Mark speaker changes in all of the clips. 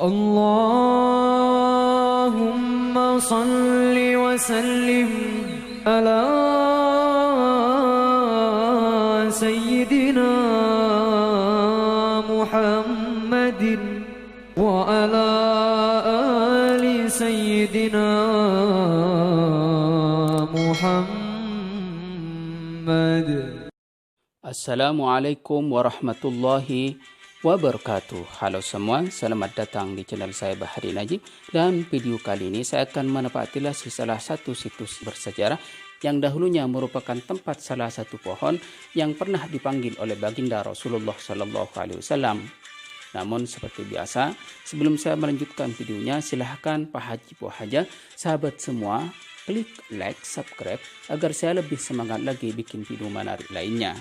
Speaker 1: اللهم صل وسلم على سيدنا محمد وعلى آل سيدنا محمد.
Speaker 2: Assalamualaikum warahmatullahi wabarakatuh. Halo semua, selamat datang di channel saya Bahari Najib. Dan video kali ini saya akan menepatilah salah satu situs bersejarah yang dahulunya merupakan tempat salah satu pohon yang pernah dipanggil oleh baginda Rasulullah Sallallahu Alaihi Wasallam. Namun seperti biasa, sebelum saya melanjutkan videonya, silahkan Pak Haji Bu Haja, sahabat semua, klik like, subscribe agar saya lebih semangat lagi bikin video menarik lainnya.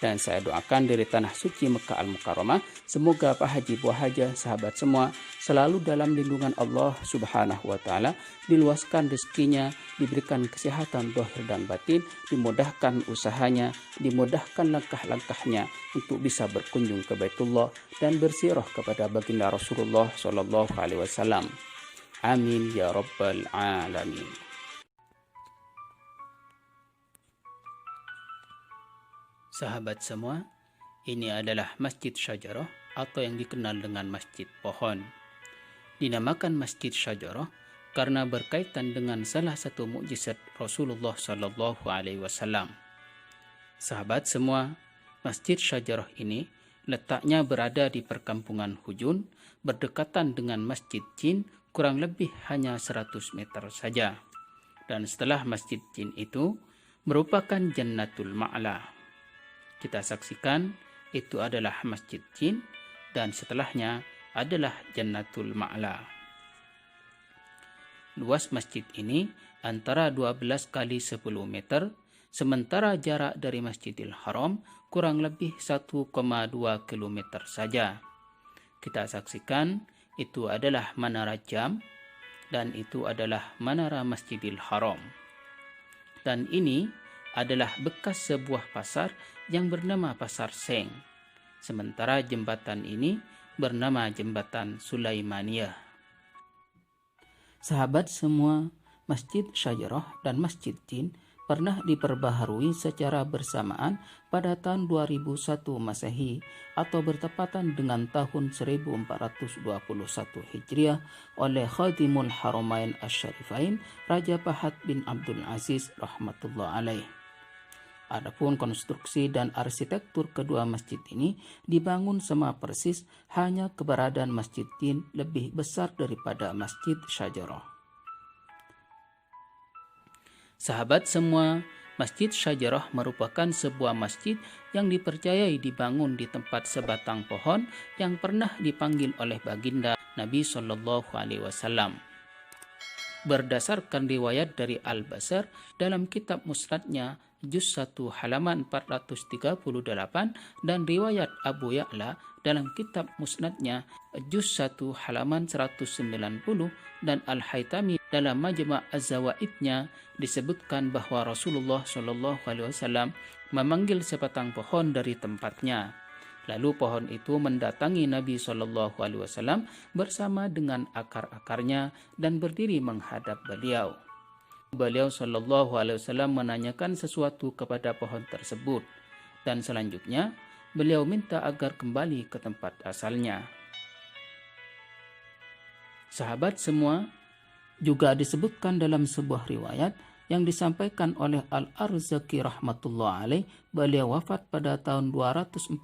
Speaker 2: Dan saya doakan dari tanah suci Mekah Al-Mukarramah, semoga Pak Haji Bu Haja, sahabat semua, selalu dalam lindungan Allah Subhanahu wa Ta'ala, diluaskan rezekinya, diberikan kesehatan zahir dan batin, dimudahkan usahanya, dimudahkan langkah-langkahnya untuk bisa berkunjung ke Baitullah dan bersirah kepada baginda Rasulullah Sallallahu Alaihi Wasallam. Amin ya rabbal alamin. Sahabat semua, ini adalah Masjid Syajarah atau yang dikenal dengan Masjid Pohon. Dinamakan Masjid Syajarah karena berkaitan dengan salah satu mukjizat Rasulullah Sallallahu Alaihi Wasallam. Sahabat semua, Masjid Syajarah ini letaknya berada di perkampungan Hujun, berdekatan dengan Masjid Jin, kurang lebih hanya 100 meter saja. Dan setelah Masjid Jin itu merupakan Jannatul Ma'la. Kita saksikan itu adalah Masjid Jin dan setelahnya adalah Jannatul Ma'la. Luas masjid ini antara 12 kali 10 meter, sementara jarak dari Masjidil Haram kurang lebih 1,2 km saja. Kita saksikan itu adalah Menara Jam dan itu adalah Menara Masjidil Haram. Dan ini adalah bekas sebuah pasar yang bernama Pasar Seng. Sementara jembatan ini bernama Jembatan Sulaimaniyah. Sahabat semua, Masjid Syajarah dan Masjid Jin pernah diperbaharui secara bersamaan pada tahun 2001 Masehi atau bertepatan dengan tahun 1421 Hijriah oleh Khadimul Haramain Asy-Syarifain Raja Fahad bin Abdul Aziz rahmatullah alaih. Adapun konstruksi dan arsitektur kedua masjid ini dibangun sama persis, hanya keberadaan Masjid Jin lebih besar daripada Masjid Syajarah. Sahabat semua, Masjid Syajarah merupakan sebuah masjid yang dipercayai dibangun di tempat sebatang pohon yang pernah dipanggil oleh baginda Nabi Sallallahu Alaihi Wasallam. Berdasarkan riwayat dari Al-Basar dalam kitab musnadnya Juz 1 halaman 438 dan riwayat Abu Ya'la dalam kitab musnadnya Juz 1 halaman 190 dan Al-Haytami dalam Majma' Az-Zawaidnya disebutkan bahwa Rasulullah Shallallahu Alaihi Wasallam memanggil sebatang pohon dari tempatnya. Lalu pohon itu mendatangi Nabi Shallallahu Alaihi Wasallam bersama dengan akar-akarnya dan berdiri menghadap beliau. Beliau Shallallahu Alaihi Wasallam menanyakan sesuatu kepada pohon tersebut dan selanjutnya beliau minta agar kembali ke tempat asalnya. Sahabat semua, juga disebutkan dalam sebuah riwayat yang disampaikan oleh Al-Arzaqi rahmatullah alaih, beliau wafat pada tahun 244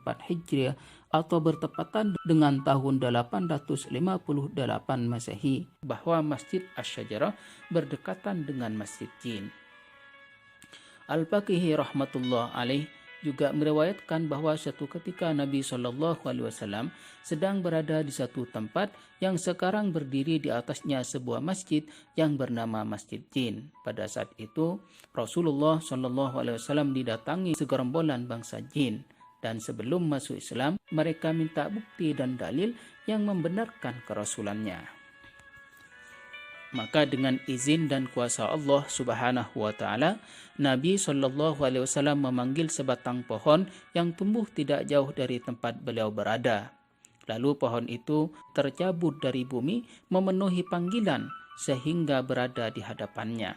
Speaker 2: Hijriah atau bertepatan dengan tahun 858 Masehi, bahwa Masjid Asy-Syajarah berdekatan dengan Masjid Jin. Al-Faqihi rahmatullah alaih juga meriwayatkan bahwa suatu ketika Nabi Shallallahu Alaihi Wasallam sedang berada di satu tempat yang sekarang berdiri di atasnya sebuah masjid yang bernama Masjid Jin. Pada saat itu Rasulullah Shallallahu Alaihi Wasallam didatangi segerombolan bangsa jin, dan sebelum masuk Islam mereka minta bukti dan dalil yang membenarkan kerasulannya. Maka dengan izin dan kuasa Allah Subhanahu wa Ta'ala, Nabi Shallallahu Alaihi Wasallam memanggil sebatang pohon yang tumbuh tidak jauh dari tempat beliau berada. Lalu pohon itu tercabut dari bumi, memenuhi panggilan sehingga berada di hadapannya.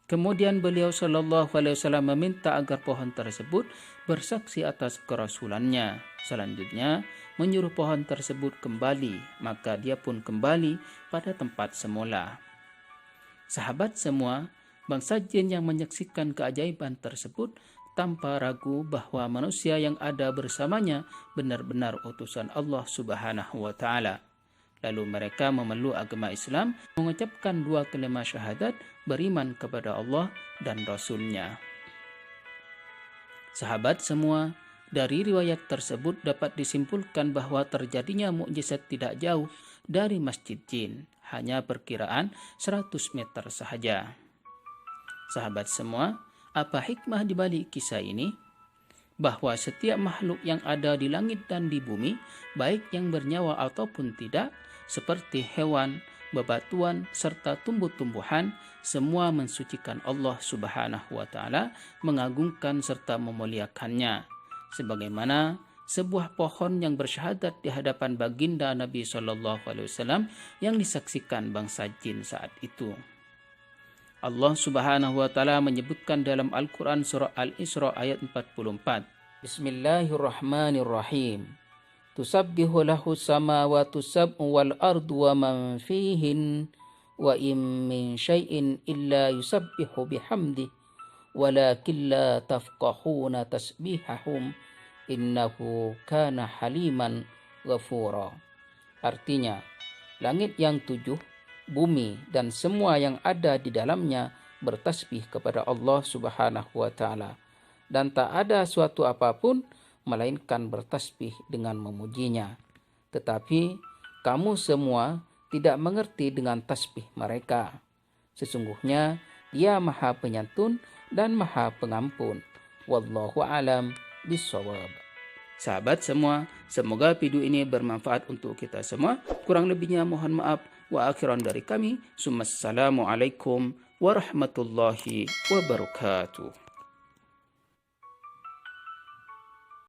Speaker 2: Kemudian beliau Shallallahu Alaihi Wasallam meminta agar pohon tersebut bersaksi atas kerasulannya. Selanjutnya menyuruh pohon tersebut kembali, maka dia pun kembali pada tempat semula. Sahabat semua, bangsa jin yang menyaksikan keajaiban tersebut tanpa ragu bahwa manusia yang ada bersamanya benar-benar utusan Allah Subhanahu wa Ta'ala. Lalu mereka memeluk agama Islam, mengucapkan 2 kalimat syahadat, beriman kepada Allah dan Rasul-Nya. Sahabat semua, dari riwayat tersebut dapat disimpulkan bahwa terjadinya mukjizat tidak jauh dari Masjid Jin, hanya perkiraan 100 meter sahaja. Sahabat semua, apa hikmah di balik kisah ini? Bahwa setiap makhluk yang ada di langit dan di bumi, baik yang bernyawa ataupun tidak, seperti hewan, bebatuan, serta tumbuh-tumbuhan, semua mensucikan Allah Subhanahu wa Ta'ala, mengagungkan serta memuliakannya. Sebagaimana sebuah pohon yang bersyahadat di hadapan baginda Nabi SAW yang disaksikan bangsa jin saat itu. Allah Subhanahu wa Ta'ala menyebutkan dalam Al-Quran surah Al-Isra ayat 44. Bismillahirrahmanirrahim. Tusabbihu lahu samawati sab'u wal ardu wa man fihin wa in min syai'in illa yusabbihu bihamdi walakin la tafqahuna tasbihahum innahu kana haliman ghafura. Artinya, langit yang 7, bumi dan semua yang ada di dalamnya bertasbih kepada Allah Subhanahu wa Ta'ala, dan tak ada suatu apapun melainkan bertasbih dengan memujinya. Tetapi kamu semua tidak mengerti dengan tasbih mereka. Sesungguhnya Dia Maha Penyantun dan Maha Pengampun. Wallahu alam bissawab. Sahabat semua, semoga video ini bermanfaat untuk kita semua. Kurang lebihnya mohon maaf. Wa akhiran dari kami, Assalamualaikum warahmatullahi wabarakatuh.